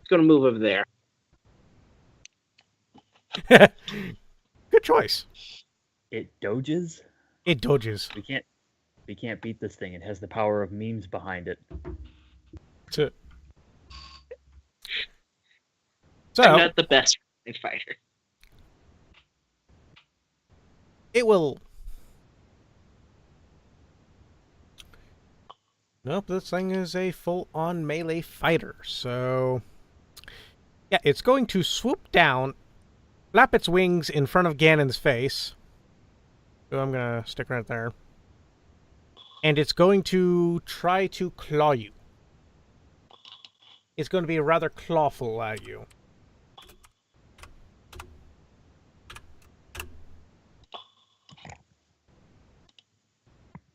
It's going to move over there. Good choice. It doges? It dodges. We can't beat this thing. It has the power of memes behind it. So I'm not the best fighter. it will. Nope, this thing is a full-on melee fighter. So yeah, it's going to swoop down, flap its wings in front of Gannon's face. So I'm gonna stick right there. And it's going to try to claw you. It's going to be rather clawful at you.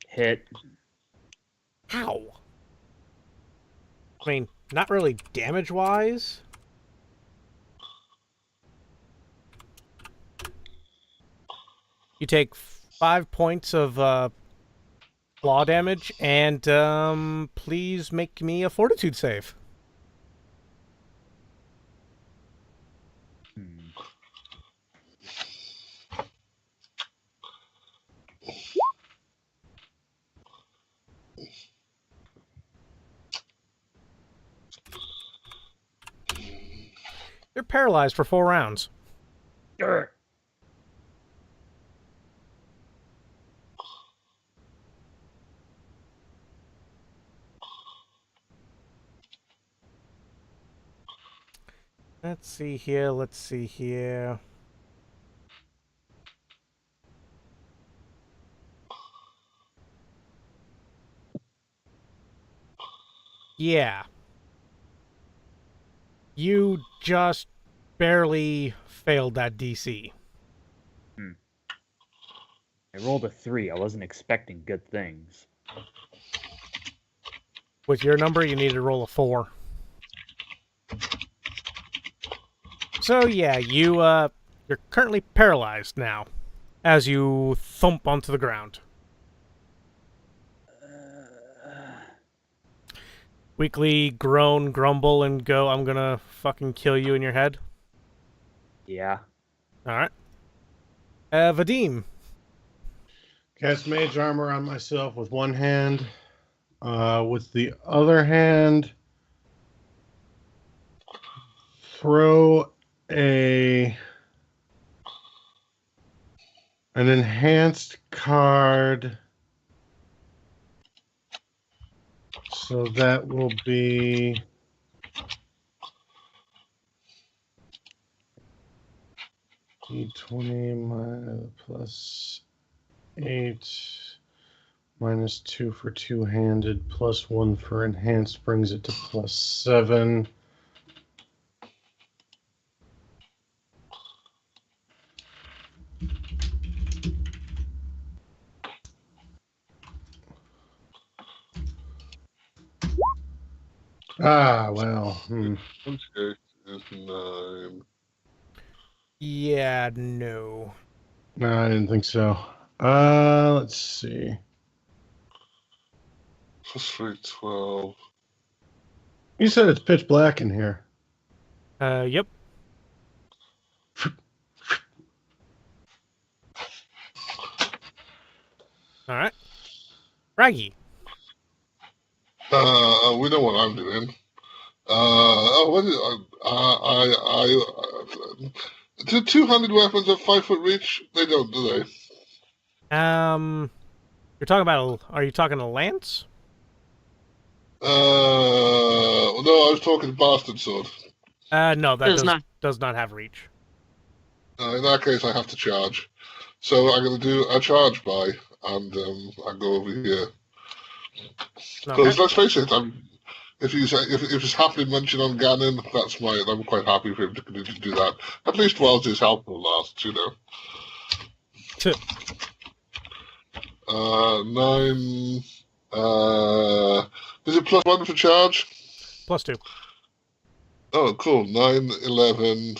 Hit. Ow! I mean, not really damage-wise. You take 5 points of claw damage, and please make me a fortitude save. You're paralyzed for 4 rounds. Grr. Let's see here. Yeah. You just barely failed that DC. I rolled a 3. I wasn't expecting good things. With your number, you need to roll a 4. So yeah, you're currently paralyzed now, as you thump onto the ground. Weakly groan, grumble, and go, I'm gonna fucking kill you in your head. Yeah. Alright. Vadim. Cast mage armor on myself with one hand. With the other hand, throw an enhanced card. So that will be D20 plus 8 minus 2 for two-handed plus 1 for enhanced brings it to plus 7. Well. Okay, is 9. Yeah, no. No, I didn't think so. Let's see. Plus 3, 12. You said it's pitch black in here. Yep. Alright. Raggy. We know what I'm doing. What is do two-handed weapons have 5-foot reach? They don't, do they? You're talking about, are you talking a lance? No, I was talking bastard sword. No, that does not have reach. In that case, I have to charge. So I'm going to do a charge by, and I go over here. Because let's face it, if it's happily mentioned on Gannon, I'm quite happy for him to continue to do that. At least whilst his health will last, you know. 9. Is it plus 1 for charge? Plus 2. Oh, cool. 9, 11,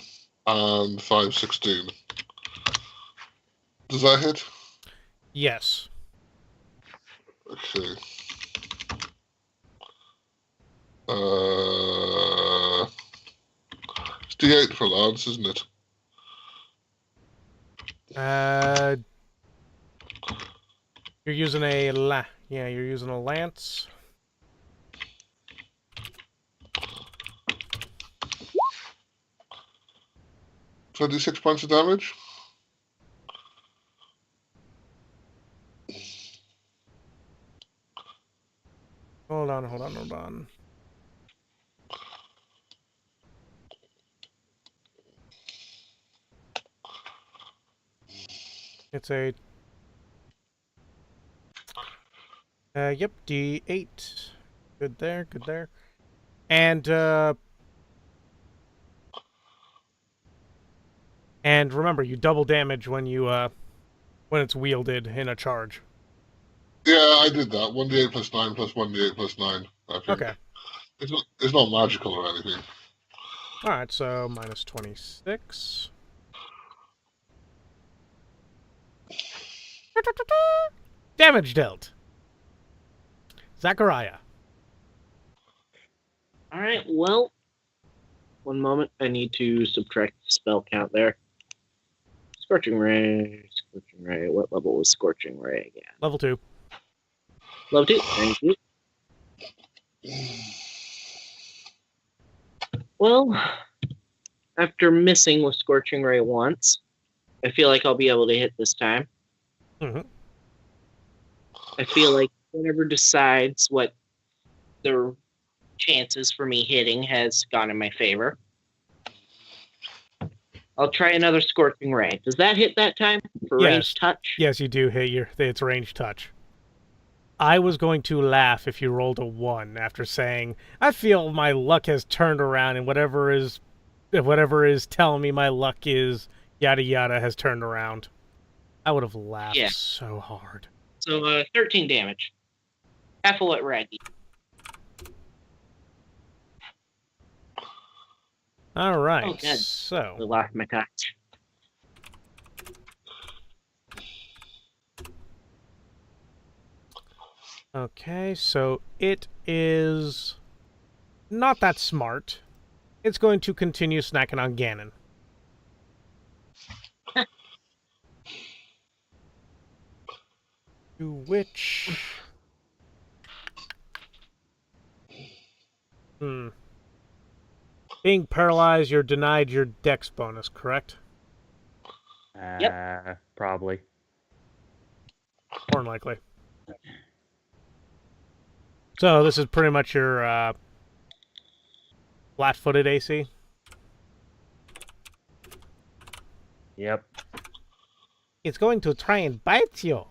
and 5, 16. Does that hit? Yes. Okay. D8 for lance, isn't it? You're using a you're using a lance. 26 points of damage. Hold on. It's a yep, D8. Good there. And remember, you double damage when you when it's wielded in a charge. Yeah, I did that. 1d8 plus 9 plus 1d8 plus 9, I think. Okay. It's not magical or anything. Alright, so minus 26. Damage dealt. Zacharia. Alright, well, one moment. I need to subtract the spell count there. Scorching Ray. What level was Scorching Ray again? Level 2. Level 2, thank you. Well, after missing with Scorching Ray once, I feel like I'll be able to hit this time. Mm-hmm. I feel like whoever decides what the chances for me hitting has gone in my favor. I'll try another Scorching Ray. Does that hit that time for ranged touch? Yes, you do hit it's ranged touch. I was going to laugh if you rolled a 1 after saying, I feel my luck has turned around and whatever is telling me my luck is yada yada has turned around. I would have laughed so hard. So 13 damage. Half at Raggy. All right. Oh, good. So I lost my touch. okay, so it is not that smart. It's going to continue snacking on Gannon. To which... Being paralyzed, you're denied your dex bonus, correct? Yep. Probably. More than likely. So this is pretty much your flat-footed AC? Yep. It's going to try and bite you.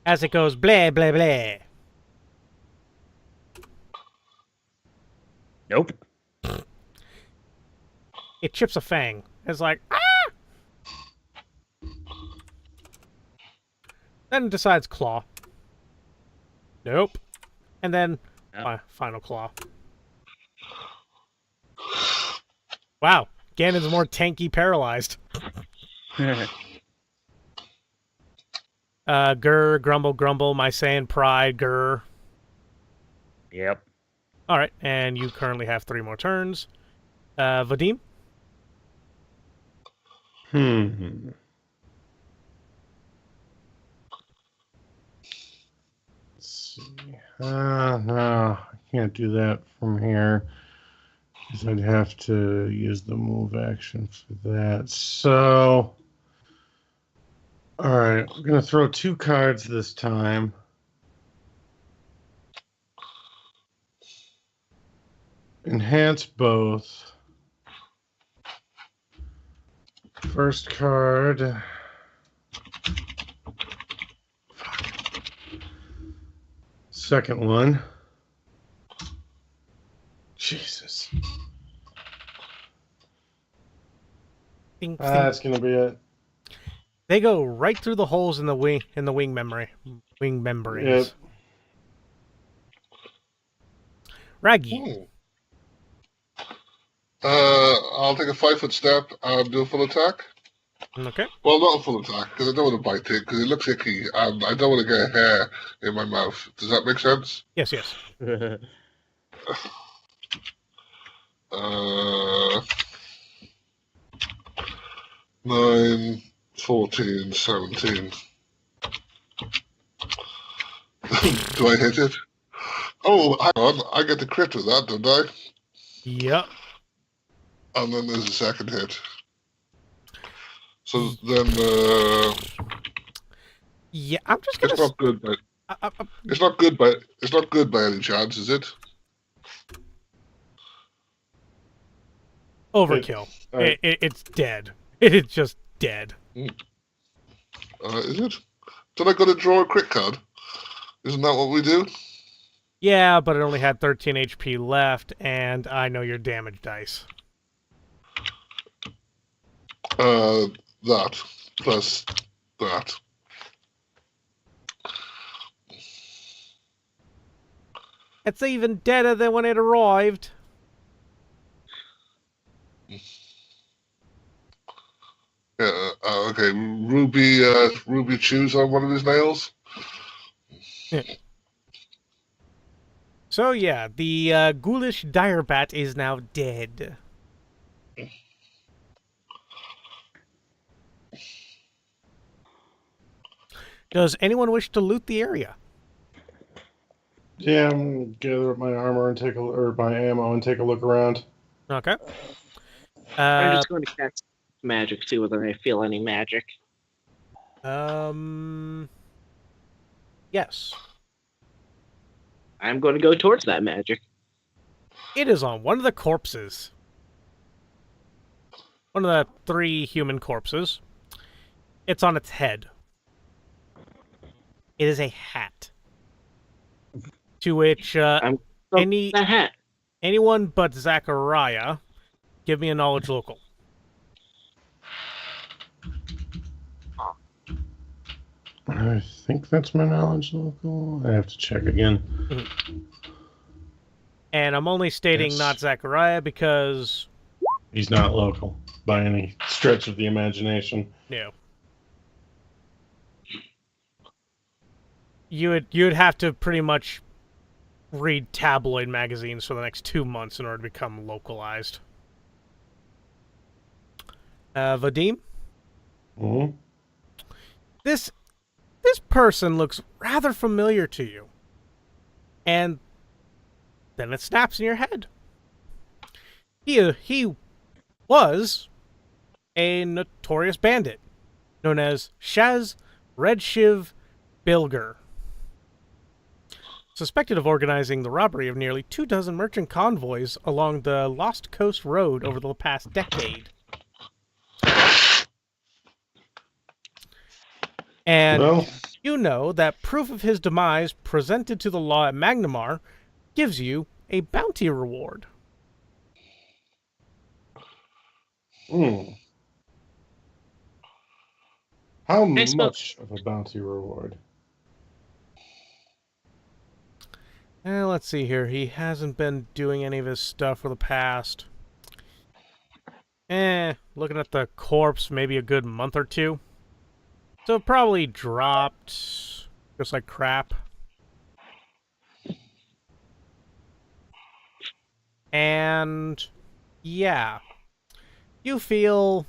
As it goes, blah, blah, blah. Nope. It chips a fang. It's like, ah! Then it decides claw. Nope. And then, final claw. Wow. Gannon's more tanky paralyzed. Grr, grumble, grumble, my saying pride, grr. Yep. Alright, and you currently have 3 more turns. Vadim? Let's see. No, I can't do that from here. Because I'd have to use the move action for that. So, alright, I'm going to throw 2 cards this time. Enhance both. First card. Second one. Jesus. That's gonna be it. They go right through the holes in the wing membranes. Yep. Raggy. I'll take a 5-foot step and do a full attack. Okay. Well, not a full attack, because I don't want to bite it, because it looks icky, and I don't want to get hair in my mouth. Does that make sense? Yes. Uh, 9, 14, 17. Do I hit it? Oh, hang on. I get the crit with that, don't I? Yep. And then there's a second hit. So then, Yeah, I'm just gonna. it's not good, but it's not good by any chance, is it? Overkill. It's dead. It's just dead. Is it? Did I got to draw a crit card? Isn't that what we do? Yeah, but it only had 13 HP left, and I know your damage dice. That plus that. It's even deader than when it arrived. Yeah. Okay. Ruby chews on one of his nails. So yeah, the ghoulish direbat is now dead. Does anyone wish to loot the area? Yeah, I'm gonna gather up my armor and or my ammo and take a look around. Okay. I'm just going to cast magic, see whether I feel any magic. Yes. I'm going to go towards that magic. It is on one of the corpses. One of the 3 human corpses. It's on its head. It is a hat. To which The hat. anyone but Zacharia, give me a knowledge local. I think that's my knowledge local. I have to check again. And I'm only stating Yes. not Zacharia because... He's not local by any stretch of the imagination. No. You'd have to pretty much read tabloid magazines for the next 2 months in order to become localized. Vadim? Mm-hmm. This person looks rather familiar to you. And then it snaps in your head. He was a notorious bandit known as Shaz Red Shiv Bilger. Suspected of organizing the robbery of nearly 24 merchant convoys along the Lost Coast Road over the past decade. And Well, you know that proof of his demise presented to the law at Magnamar gives you a bounty reward. How Nice much of a bounty reward? Let's see here. He hasn't been doing any of his stuff for the past... looking at the corpse, maybe a good month or 2. So it probably dropped just like crap. And yeah, you feel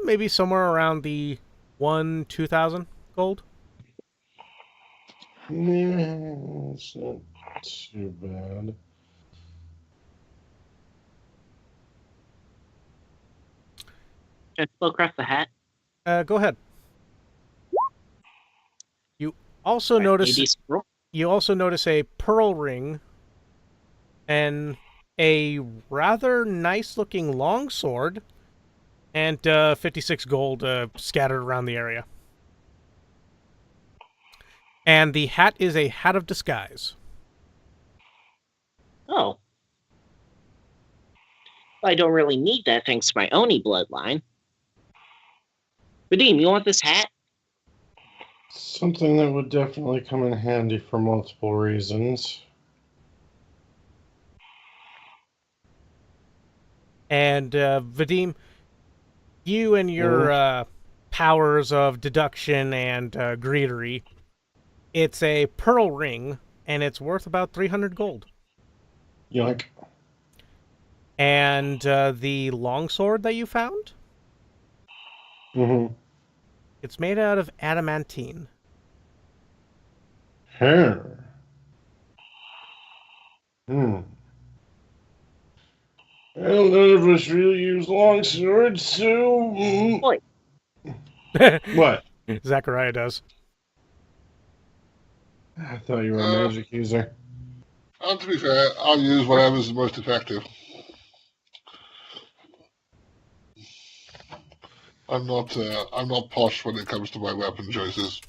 maybe somewhere around the 2,000 gold. Yeah, it's not too bad. Can I spellcraft the hat? Go ahead. You also notice a pearl ring and a rather nice-looking longsword and 56 gold scattered around the area. And the hat is a hat of disguise. Oh. Well, I don't really need that thanks to my Oni bloodline. Vadim, you want this hat? Something that would definitely come in handy for multiple reasons. And Vadim, you and your powers of deduction and greedery, it's a pearl ring, and it's worth about 300 gold. Yoink. And the longsword that you found? Mm-hmm. It's made out of adamantine. Huh. Hmm. Well, none of us really use long swords, so... Point. What? Zacharia does. I thought you were a magic user. And to be fair, I'll use whatever's the most effective. I'm not posh when it comes to my weapon choices.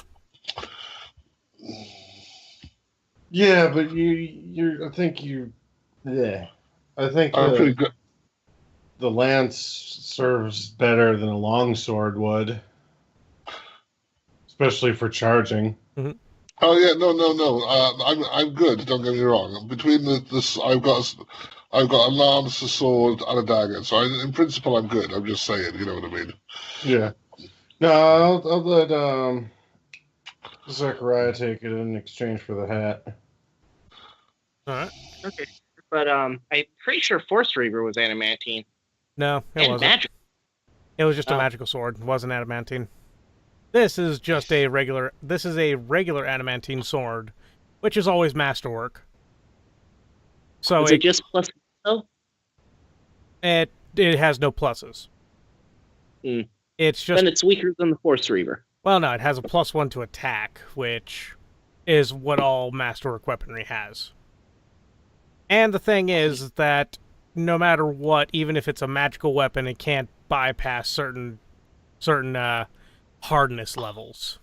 Yeah, but I think yeah. I think I'm pretty good. the lance serves better than a longsword would, especially for charging. Oh yeah, no. I'm good. Don't get me wrong. Between this, I've got a lance, a sword, and a dagger. So in principle, I'm good. I'm just saying. You know what I mean? Yeah. No, I'll let Zacharia take it in exchange for the hat. All right. Okay. But I'm pretty sure Force Reaver was adamantine. No, it And wasn't. magic. It was just a Oh. magical sword. It wasn't adamantine. This is just a regular. This is a regular adamantine sword, which is always masterwork. So Is it just plus? Oh, it has no pluses. Hmm. It's just then it's weaker than the Force Reaver. well, no, it has a +1 to attack, which is what all masterwork weaponry has. And the thing is that no matter what, even if it's a magical weapon, it can't bypass certain hardness levels.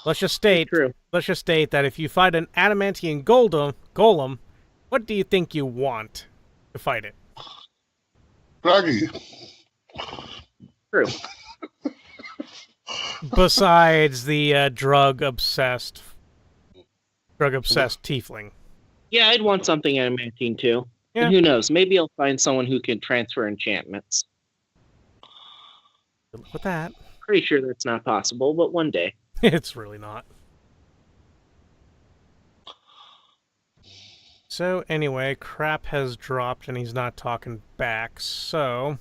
Let's just state True. that if you fight an adamantine golem, what do you think you want to fight it? Raggy. True. Besides the drug-obsessed tiefling. Yeah, I'd want something adamantine too. Yeah. And who knows? Maybe I'll find someone who can transfer enchantments. Good luck with that. Pretty sure that's not possible, but one day. It's really not. So anyway, crap has dropped and he's not talking back, so...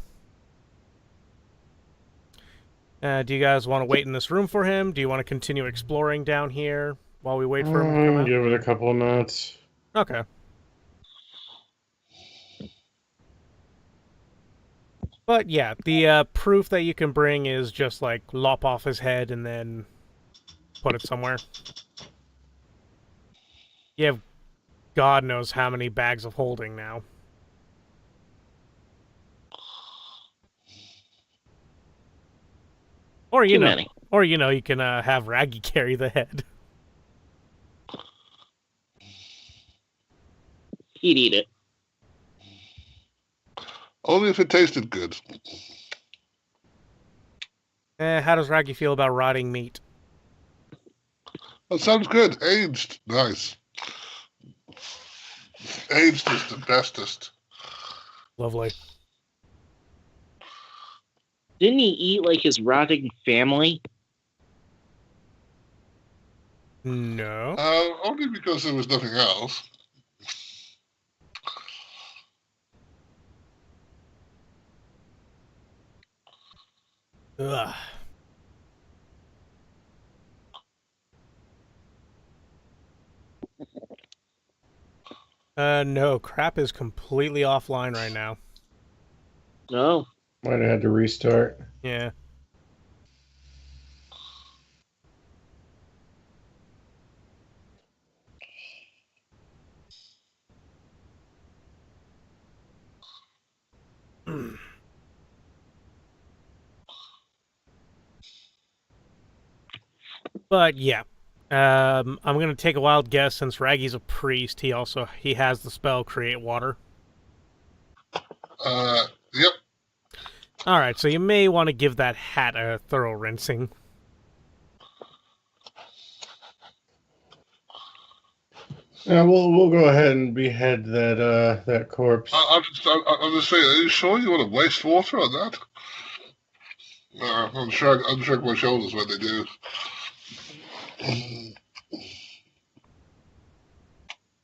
do you guys want to wait in this room for him? Do you want to continue exploring down here while we wait for him to come out? Give it a couple of minutes. Okay. But yeah, the proof that you can bring is just like lop off his head and then put it somewhere. You have God knows how many bags of holding now. Or you Too know, many. or you can have Raggy carry the head. He'd eat it. Only if it tasted good. How does Raggy feel about rotting meat? That sounds good. Aged. Nice. Aged is the bestest. Lovely. Didn't he eat like his rotting family? No. Only because there was nothing else. Ugh. No, crap is completely offline right now. No. Might have had to restart. Yeah. But yeah. I'm gonna take a wild guess since Raggy's a priest, he has the spell Create Water. Yep. Alright, so you may want to give that hat a thorough rinsing. Yeah, we'll go ahead and behead that corpse. I'm just saying, are you sure you want to waste water on that? I'm sure my shoulders when they do.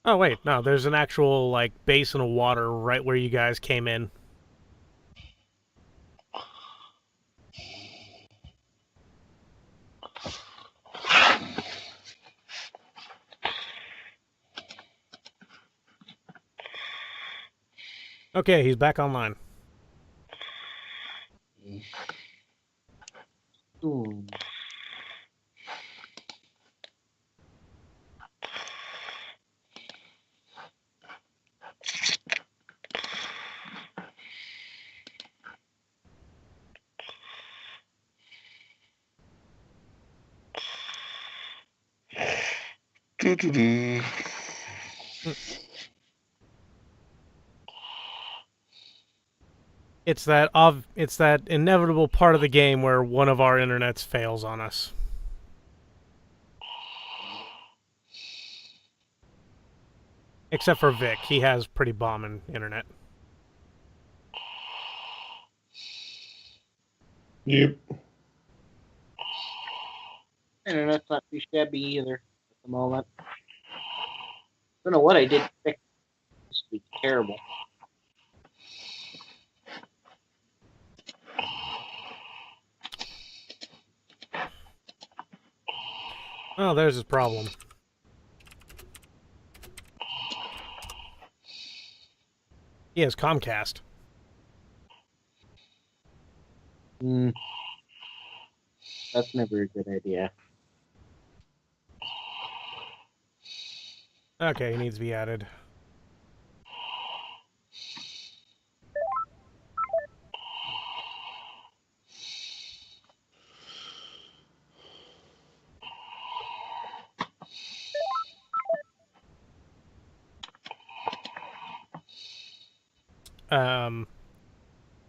Oh wait, no, there's an actual like basin of water right where you guys came in. Okay, he's back online. Ooh. Doo-doo-doo. It's that inevitable part of the game where one of our internets fails on us. Except for Vic, he has pretty bombing internet. Yep. Internet's not too shabby either at the moment. Don't know what I did to fix this week. Terrible. Oh, there's his problem. He has Comcast. That's never a good idea. Okay, he needs to be added.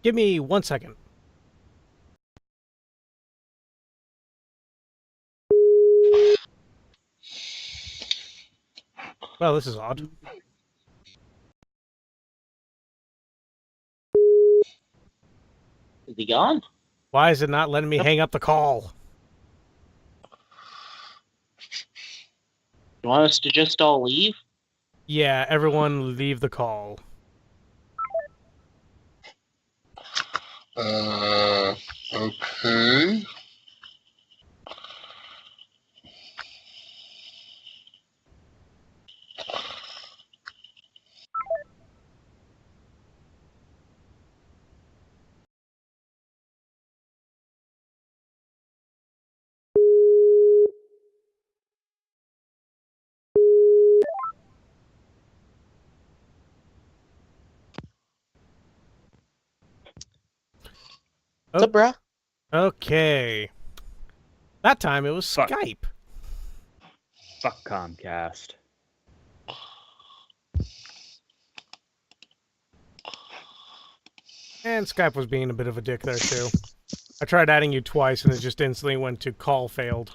Give me 1 second. Well, this is odd. Is he gone? Why is it not letting me hang up the call? You want us to just all leave? Yeah, everyone leave the call. Okay. What's up, bruh? Okay. That time it was Fuck. Skype. Fuck Comcast. And Skype was being a bit of a dick there, too. I tried adding you twice, and it just instantly went to call failed.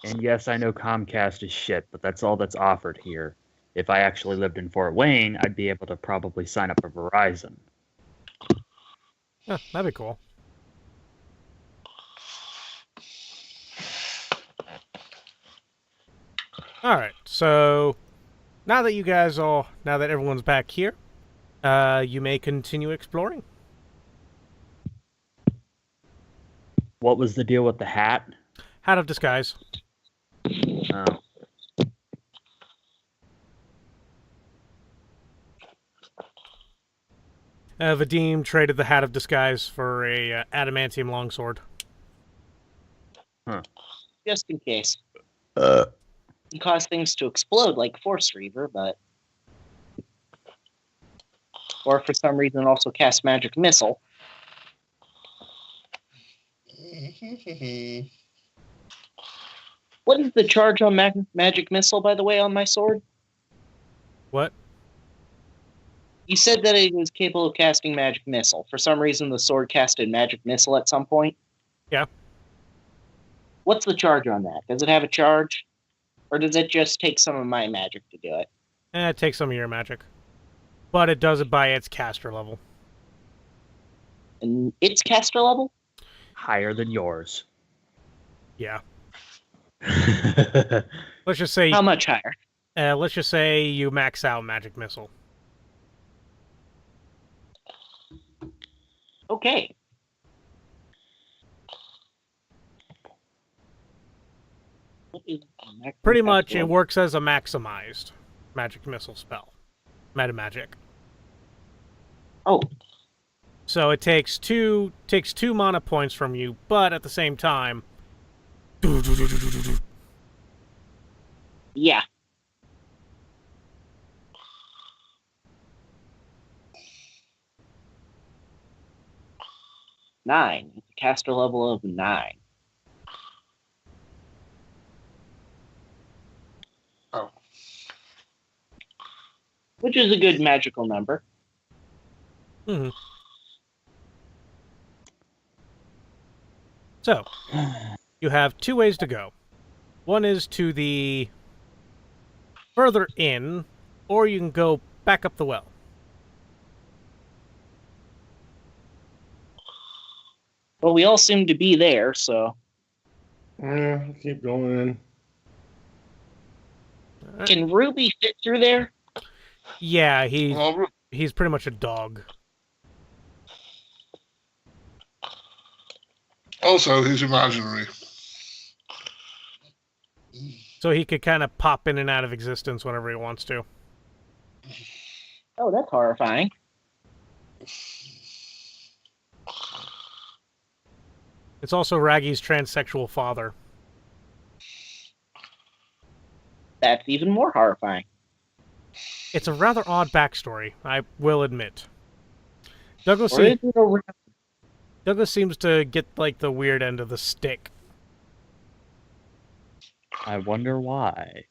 And yes, I know Comcast is shit, but that's all that's offered here. If I actually lived in Fort Wayne, I'd be able to probably sign up for Verizon. Yeah, that'd be cool. Alright, so now that everyone's back here, you may continue exploring. What was the deal with the hat? Hat of Disguise. Oh. Vadim traded the Hat of Disguise for a adamantium longsword. Just in case. It can cause things to explode like Force Reaver, but... Or for some reason also cast Magic Missile. What is the charge on Magic Missile, by the way, on my sword? What? You said that it was capable of casting Magic Missile. For some reason, the sword casted Magic Missile at some point. Yeah. What's the charge on that? Does it have a charge? Or does it just take some of my magic to do it? It takes some of your magic. But it does it by its caster level. And its caster level? Higher than yours. Yeah. Let's just say... How much higher? let's just say you max out Magic Missile. Okay. Pretty much, it works as a maximized. magic missile spell. Meta magic. Oh, So it takes two mana points from you, but at the same time, yeah. Nine. Caster level of 9. Oh. Which is a good magical number. Mhm. So, you have 2 ways to go. One is to the further in, or you can go back up the well. Well, we all seem to be there, so... Yeah, keep going. Can Ruby fit through there? Yeah, Well, he's pretty much a dog. also, he's imaginary. So he could kind of pop in and out of existence whenever he wants to. Oh, that's horrifying. It's also Raggy's transsexual father. That's even more horrifying. It's a rather odd backstory, I will admit. Douglas, Or is it a... Douglas seems to get, like, the weird end of the stick. I wonder why.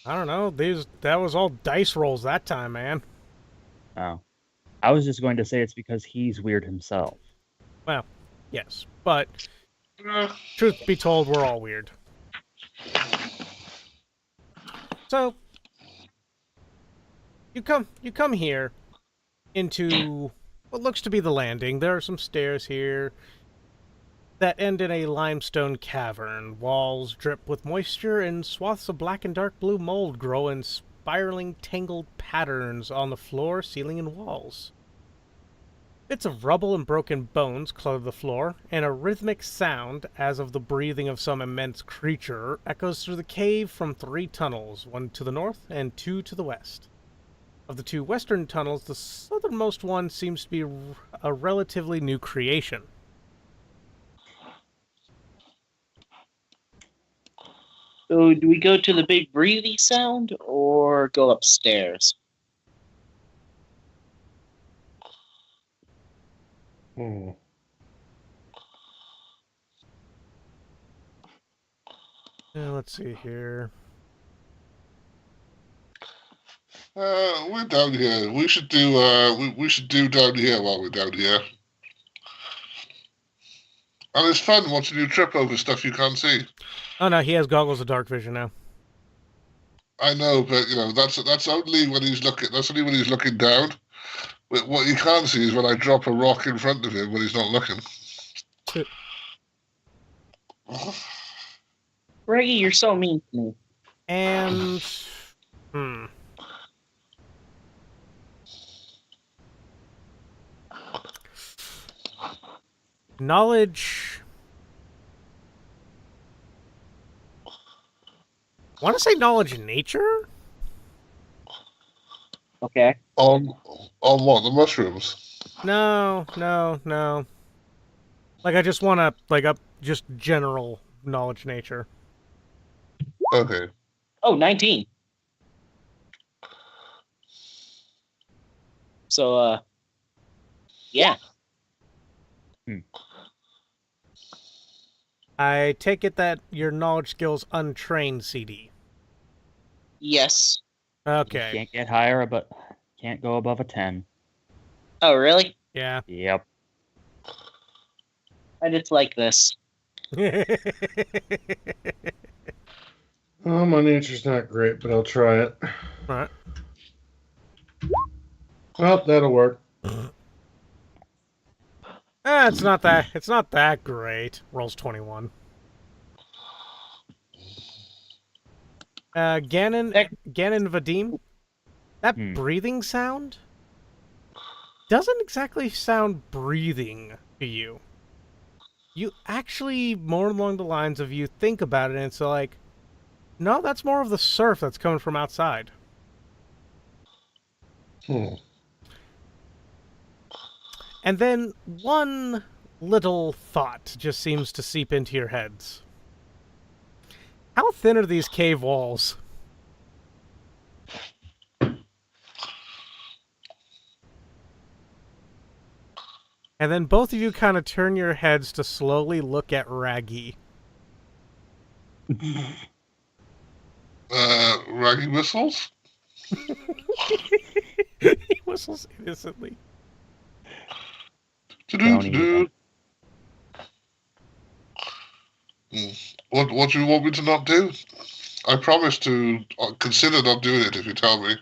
I don't know. That was all dice rolls that time, man. Oh. I was just going to say it's because he's weird himself. Well, yes. But, Eh, truth be told, we're all weird. So, you come here into what looks to be the landing. There are some stairs here that end in a limestone cavern. Walls drip with moisture, and swaths of black and dark blue mold grow in spiraling, tangled patterns on the floor, ceiling, and walls. Bits of rubble and broken bones clutter the floor, and a rhythmic sound, as of the breathing of some immense creature, echoes through the cave from 3 tunnels, 1 to the north and 2 to the west. Of the 2 western tunnels, the southernmost one seems to be a relatively new creation. So do we go to the big breathy sound or go upstairs? Let's see here. we're down here. We should do we should do down here while we're down here. And it's fun watching you trip over stuff you can't see. Oh no, he has goggles of dark vision now. I know, but you know that's only when he's looking. That's only when he's looking down. But what you can't see is when I drop a rock in front of him when he's not looking. Raggy, you're so mean to me. And knowledge. Want to say knowledge in nature? Okay. On what? The mushrooms? No. Like I just want to just general knowledge nature. Okay. Oh, 19. So, yeah. I take it that your knowledge skill's untrained, CD. Yes. Okay. Can't get higher, but can't go above a 10. Oh, really? Yeah. Yep. I just like this. Oh, my nature's not great, but I'll try it. Alright. Well, that'll work. It's not that great. Rolls 21. Gannon Vadim, that breathing sound doesn't exactly sound breathing to you. You actually more along the lines of you think about it and it's like, No, that's more of the surf that's coming from outside. Hmm. And then one little thought just seems to seep into your heads. How thin are these cave walls? And then both of you kind of turn your heads to slowly look at Raggy. Raggy whistles? He whistles innocently. Don't even. What do you want me to not do? I promise to consider not doing it if you tell me.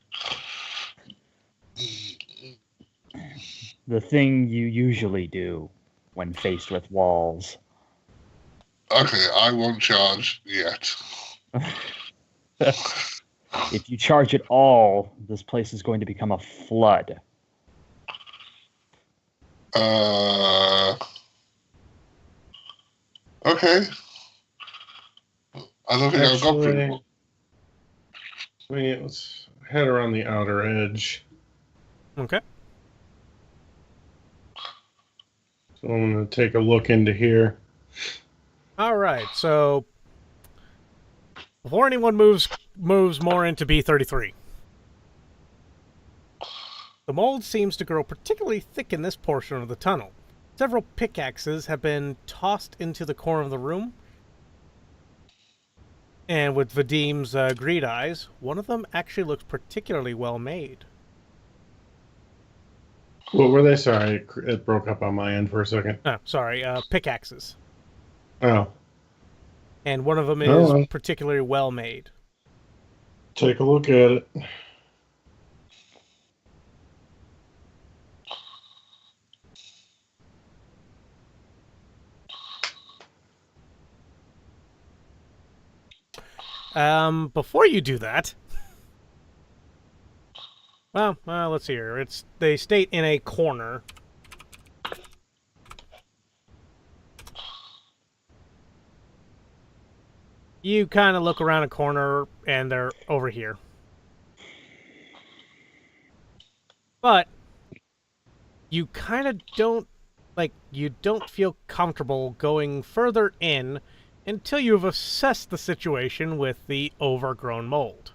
The thing you usually do when faced with walls. Okay, I won't charge yet. If you charge at all, this place is going to become a flood. Okay. I don't think I've got pretty. Let's head around the outer edge. Okay. So I'm going to take a look into here. All right, so before anyone moves more into B33. The mold seems to grow particularly thick in this portion of the tunnel. Several pickaxes have been tossed into the corner of the room. And with Vadim's greed eyes, one of them actually looks particularly well made. What were they? Sorry, it broke up on my end for a second. Oh, sorry, pickaxes. Oh. And one of them is particularly well made. Take a look at it. Before you do that, well, let's see here. They state in a corner. You kind of look around a corner, and they're over here. But you kind of don't feel comfortable going further in until you've assessed the situation with the overgrown mold.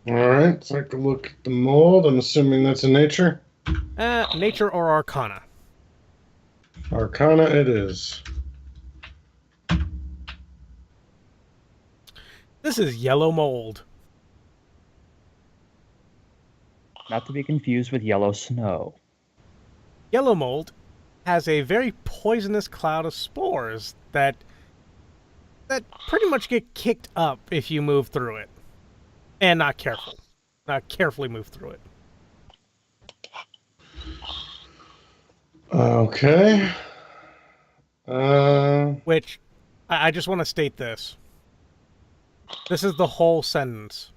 All right, take a look at the mold. I'm assuming that's a nature? Nature or Arcana. Arcana it is. This is yellow mold. Not to be confused with yellow snow. Yellow mold has a very poisonous cloud of spores that pretty much get kicked up if you move through it. And not carefully move through it. Okay. Which, I just want to state this. This is the whole sentence.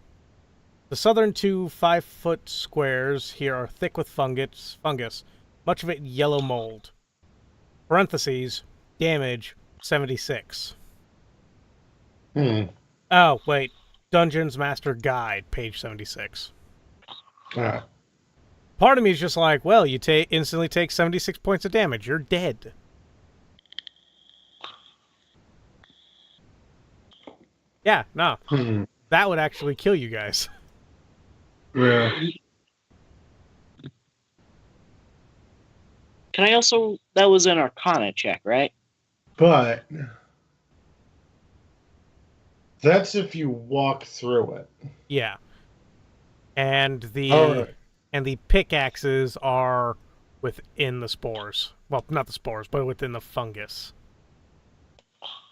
The southern 2 5-foot squares here are thick with fungus, much of it yellow mold. Parentheses, damage, 76. Oh, wait. Dungeons Master Guide, page 76. Part of me is just like, well, you instantly take 76 points of damage. You're dead. Yeah, no. That would actually kill you guys. Yeah. Can I also... That was an Arcana check, right? But that's if you walk through it. Yeah. And the pickaxes are within the spores. Well, not the spores, but within the fungus.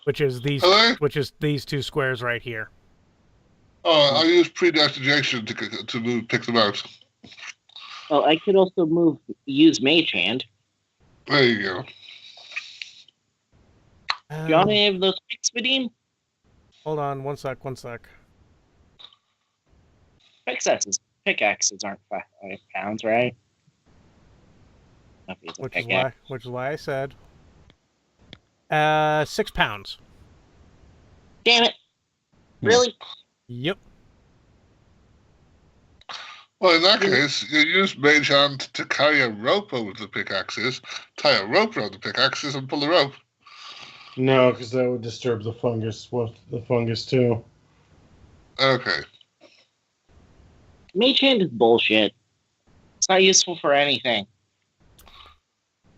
Which is these 2 squares right here. Oh, I use prestidigitation to pick them out. Oh, I could also use Mage Hand. There you go. Do you want any of those picks, Vadim? Hold on, one sec. Pickaxes aren't 5 pounds, right? Which is why I said 6 pounds. Damn it! Really? Yep. Well, in that case, you use Mage Hand to carry a rope over the pickaxes, tie a rope around the pickaxes, and pull the rope. No, because that would disturb the fungus. Well, the fungus too. Okay. Mage Hand is bullshit. It's not useful for anything.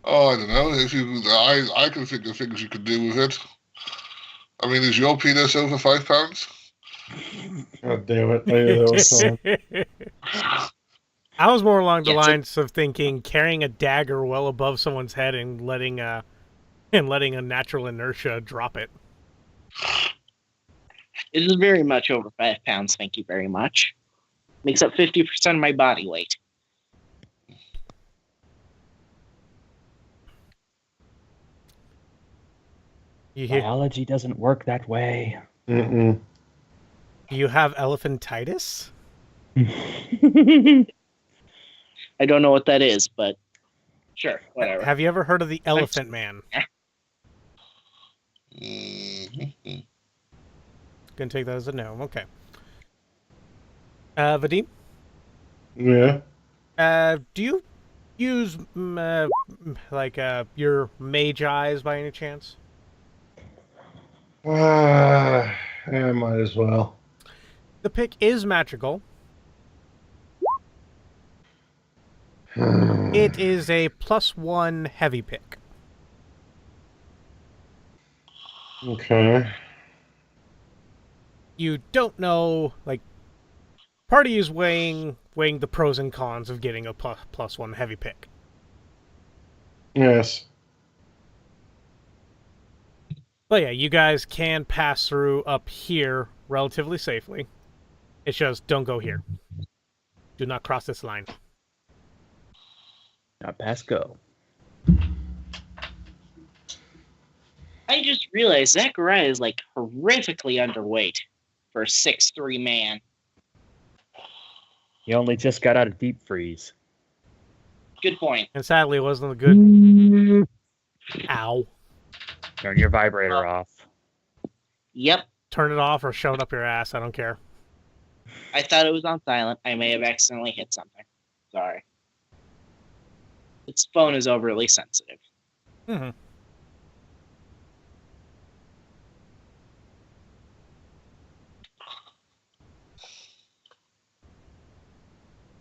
Oh, I don't know. If you, I can think of things you could do with it. I mean, is your penis over £5? God damn it! I knew that was coming. I was more along the Yeah, so- lines of thinking carrying a dagger well above someone's head and letting a natural inertia drop it. It is very much over £5. Thank you very much. Makes up 50% of my body weight. You hear? Biology doesn't work that way. Mm-mm. Do you have elephantitis? I don't know what that is, but sure, whatever. Have you ever heard of the Elephant Man? Mm-hmm. Gonna take that as a no. Okay. Vadim? Yeah. Do you use your mage eyes by any chance? Yeah, might as well. The pick is magical. It is a +1 heavy pick. Okay. You don't know, like, party is weighing the pros and cons of getting a +1 heavy pick. Yes. But yeah, you guys can pass through up here relatively safely. It's just don't go here. Do not cross this line. Not past go. I just realized Zacharia is like horrifically underweight for a 6'3" man. He only just got out of deep freeze. Good point. And sadly, it wasn't a good... Ow. Turn your vibrator off. Yep. Turn it off or shove it up your ass. I don't care. I thought it was on silent. I may have accidentally hit something. Sorry. Its phone is overly sensitive. Mm-hmm.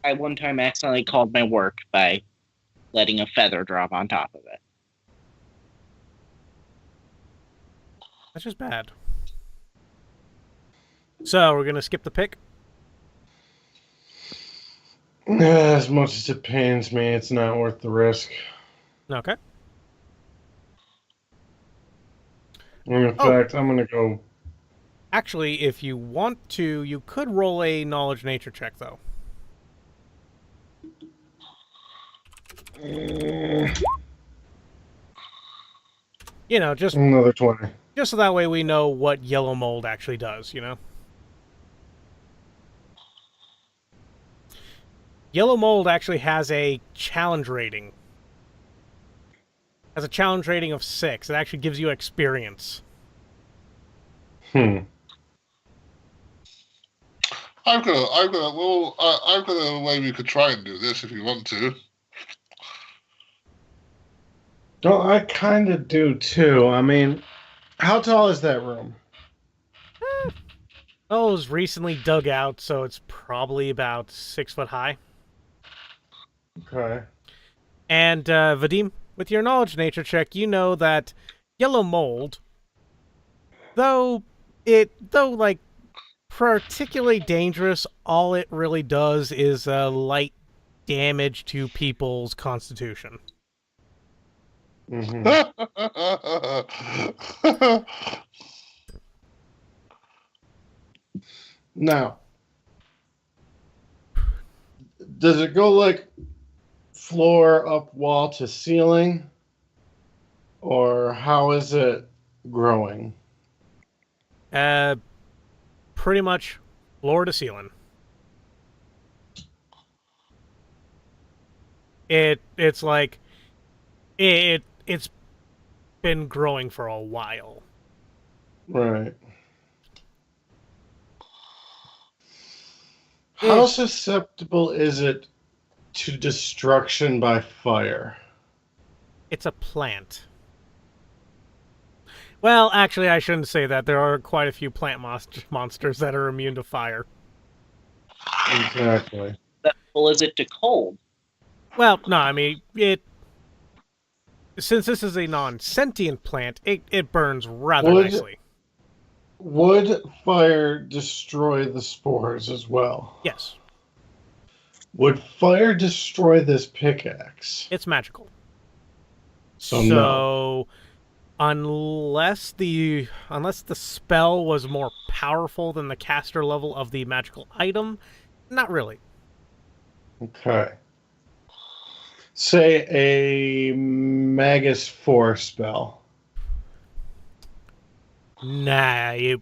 I one time accidentally called my work by letting a feather drop on top of it. That's just bad. So, we're going to skip the pick? As much as it pains me, it's not worth the risk. Okay. And in fact, I'm going to go... Actually, if you want to, you could roll a knowledge nature check, though. You know, just Another 20. Just so that way we know what yellow mold actually does, you know? Yellow mold actually has a challenge rating. Has a challenge rating of 6. It actually gives you experience. Hmm. I've got a way we could try and do this if you want to. Well, I kind of do too. I mean, how tall is that room? Oh, it was recently dug out, so it's probably about 6 foot high. Okay. And, Vadim, with your knowledge nature check, you know that yellow mold, though like particularly dangerous, all it really does is light damage to people's constitution. Mm-hmm. Now, does it go like floor up wall to ceiling? Or how is it growing? Pretty much floor to ceiling. It's like it's been growing for a while. Right. How susceptible is it to destruction by fire? It's a plant. Well, actually, I shouldn't say that. There are quite a few plant monsters that are immune to fire. Exactly. Well, is it to cold? Well, no, I mean, since this is a non-sentient plant, it burns rather nicely. Would fire destroy the spores as well? Yes. Would fire destroy this pickaxe? It's magical. So no. Unless the spell was more powerful than the caster level of the magical item, not really. Okay. Say a Magus 4 spell. Nah, you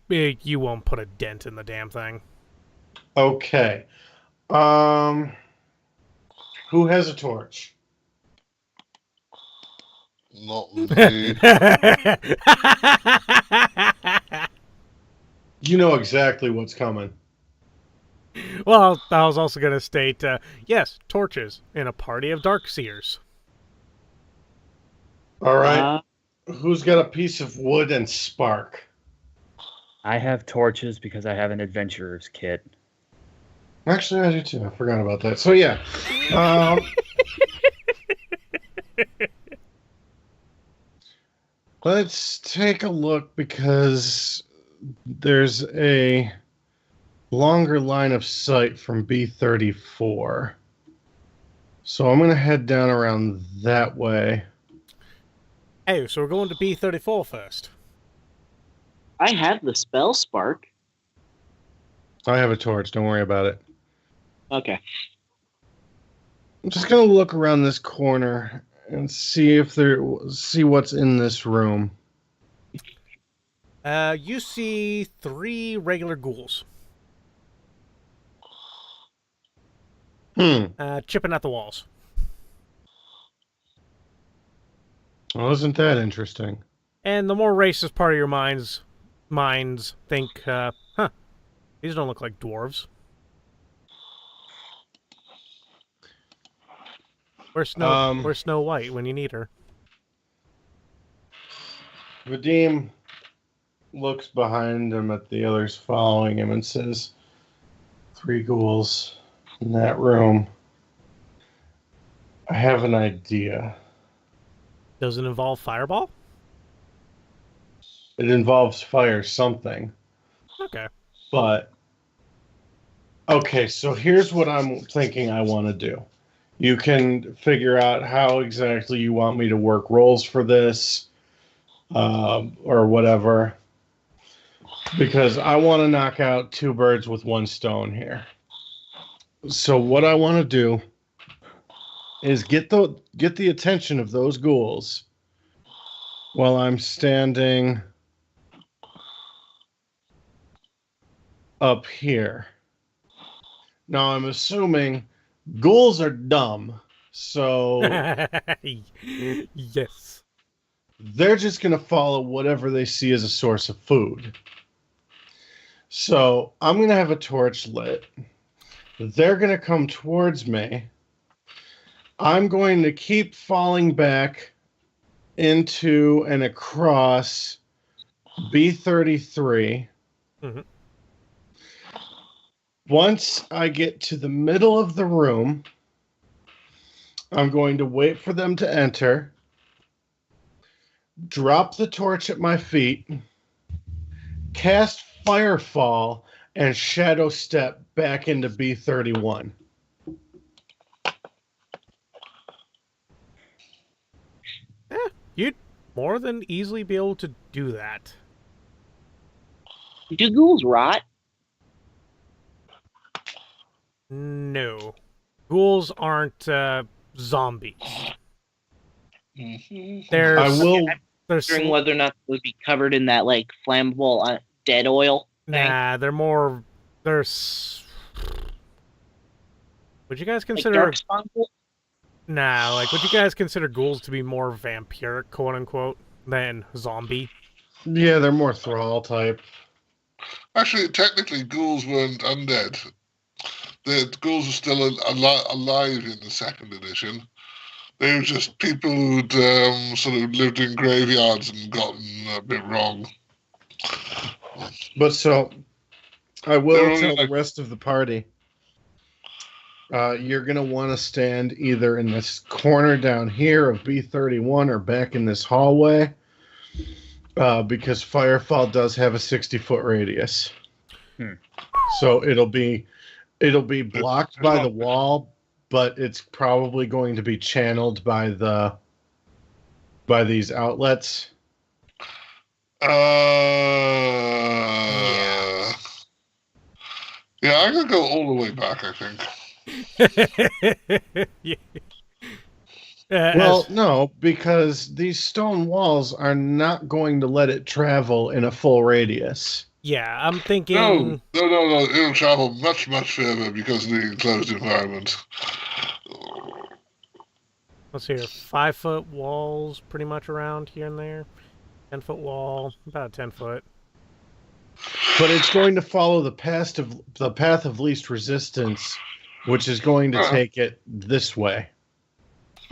won't put a dent in the damn thing. Okay. Who has a torch? Not me. You know exactly what's coming. Well, I was also going to state, yes, torches in a party of Darkseers. All right. Who's got a piece of wood and spark? I have torches because I have an adventurer's kit. Actually, I do too. I forgot about that. So, yeah. Let's take a look because there's a longer line of sight from B34. So I'm going to head down around that way. Hey, so we're going to B34 first. I have the spell spark. I have a torch. Don't worry about it. Okay. I'm just going to look around this corner and see what's in this room. You see 3 regular ghouls. Chipping at the walls. Well, isn't that interesting? And the more racist part of your minds think, these don't look like dwarves. Where's Snow White when you need her? Vadim looks behind him at the others following him and says, 3 ghouls in that room. I have an idea. Does it involve fireball? It involves fire something. Okay. But, okay, so here's what I'm thinking I want to do. You can figure out how exactly you want me to work rolls for this, or whatever. Because I want to knock out 2 birds with 1 stone here. So what I want to do is get the attention of those ghouls while I'm standing up here. Now I'm assuming ghouls are dumb, so yes. They're just going to follow whatever they see as a source of food. So I'm going to have a torch lit. They're going to come towards me. I'm going to keep falling back into and across B33. Mm-hmm. Once I get to the middle of the room, I'm going to wait for them to enter, drop the torch at my feet, cast Firefall, and Shadow Step back into B31. You'd more than easily be able to do that. Do ghouls rot? No. Ghouls aren't zombies. Mm-hmm. I will. I'm wondering whether or not they would be covered in that like flammable dead oil thing. Nah, they're more. Would you guys consider? Like dark spawn? Nah, like would you guys consider ghouls to be more vampiric, quote unquote, than zombie? Yeah, they're more thrall type. Actually, technically, ghouls weren't undead. the ghouls were still alive in the second edition. They were just people who'd sort of lived in graveyards and gotten a bit wrong. But so, I will They're only tell the like- rest of the party. You're going to want to stand either in this corner down here of B31 or back in this hallway, because Firefall does have a 60-foot radius. So it'll be blocked by the wall, but it's probably going to be channeled by these outlets. Yeah, I'm gonna go all the way back, I think. Yeah. Well, no, because these stone walls are not going to let it travel in a full radius. Yeah, I'm thinking. No. It'll travel much, much further because of the enclosed environment. Let's see here. 5-foot walls pretty much around here and there. 10-foot wall, about 10 foot. But it's going to follow the path of least resistance, which is going to take it this way.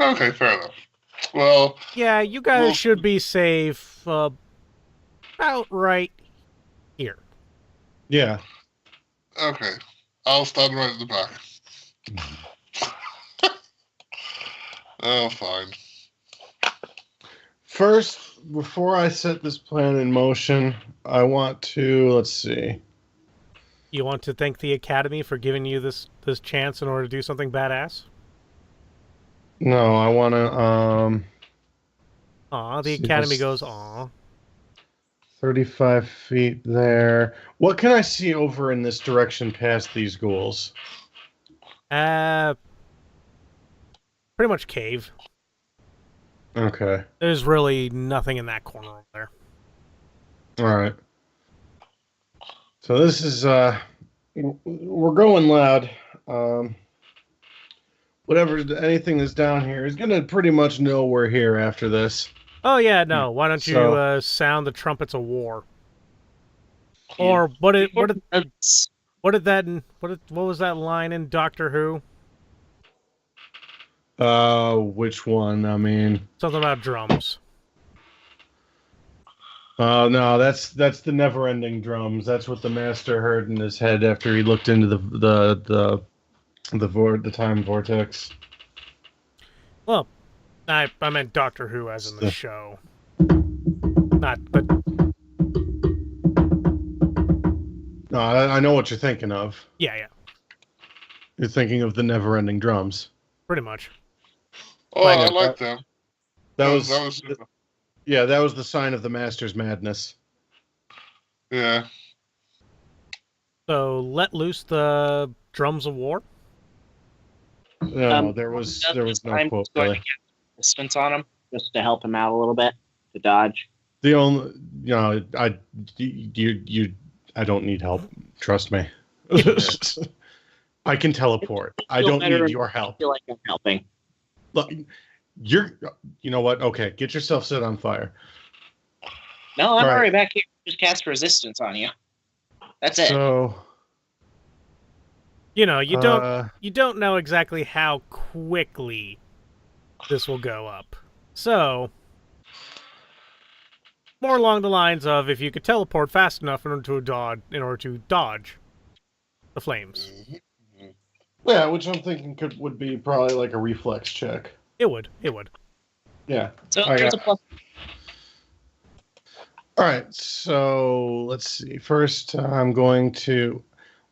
Okay, fair enough. Well, Yeah, you guys should be safe about right here. Yeah. okay. I'll stand right at the back. Oh, fine. First, before I set this plan in motion, I want to, let's see. You want to thank the Academy for giving you this chance in order to do something badass? No, I want to, Aw, the see, Academy this- goes, aw. 35 feet there. What can I see over in this direction past these ghouls? Pretty much cave. Okay. There's really nothing in that corner over there. All right. So this is, we're going loud. Anything that's down here is going to pretty much know we're here after this. Oh yeah, no. Why don't you So- sound the trumpets of war? Or what was that line in Doctor Who? Which one? I mean, Something about drums. no, that's the never-ending drums. That's what the master heard in his head after he looked into the time vortex. Well, I meant Doctor Who as in the show. But No, I know what you're thinking of. yeah, You're thinking of the never-ending drums. pretty much. Oh, I like them. That was that was the sign of the master's madness. yeah. So let loose the drums of war. No, there was no I'm quote going really. to get distance on him just to help him out a little bit to dodge. The only, I don't need help. Trust me. I can teleport. I don't need your I help. feel like I'm helping. Look, you know what? Okay, get yourself set on fire. No, I'm Right. already back here. Just cast resistance on you. That's it. So, You know, you don't know exactly how quickly this will go up. So, more along the lines of if you could teleport fast enough in order to dodge the flames. yeah, which I'm thinking would be probably like a reflex check. It would. Yeah. So I there's got- a plus. All right, so let's see. First, I'm going to.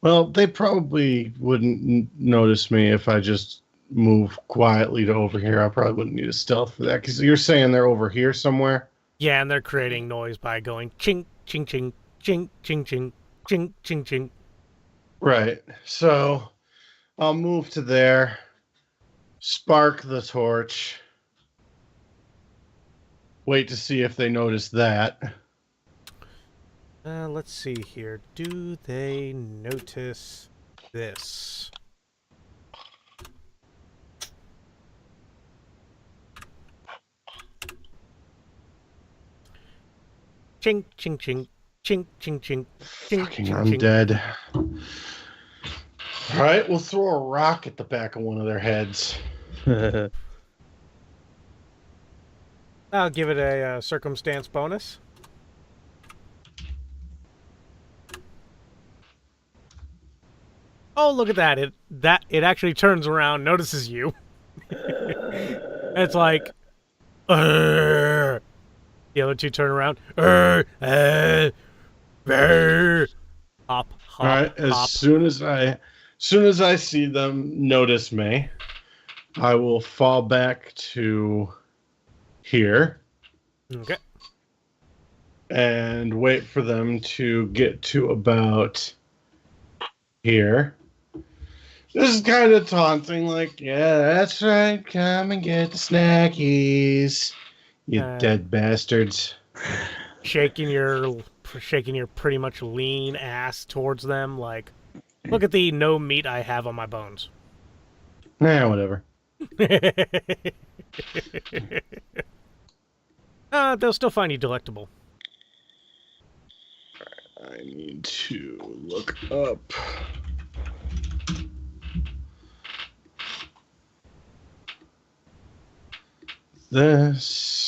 Well, they probably wouldn't notice me if I just move quietly to over here. I probably wouldn't need a stealth for that because you're saying they're over here somewhere. Yeah, and they're creating noise by going ching, ching, ching, ching, ching, ching, ching, ching, ching. Right. So I'll move to there, spark the torch, wait to see if they notice that. Let's see here. Do they notice this? Ching, ching, ching, ching, ching, ching, ching, Fucking ching, ching. undead. All right, we'll throw a rock at the back of one of their heads. I'll give it a circumstance bonus. Oh, look at that! It actually turns around, notices you. It's like, the other two turn around. Hop, hop, All right, as hop. soon as I see them notice me, I will fall back to here. Okay. And wait for them to get to about here. This is kind of taunting, like, yeah, that's right, come and get the snackies, you dead bastards. Shaking your pretty much lean ass towards them, like, look at the no meat I have on my bones. Nah, whatever. They'll still find you delectable. I need to look up. This.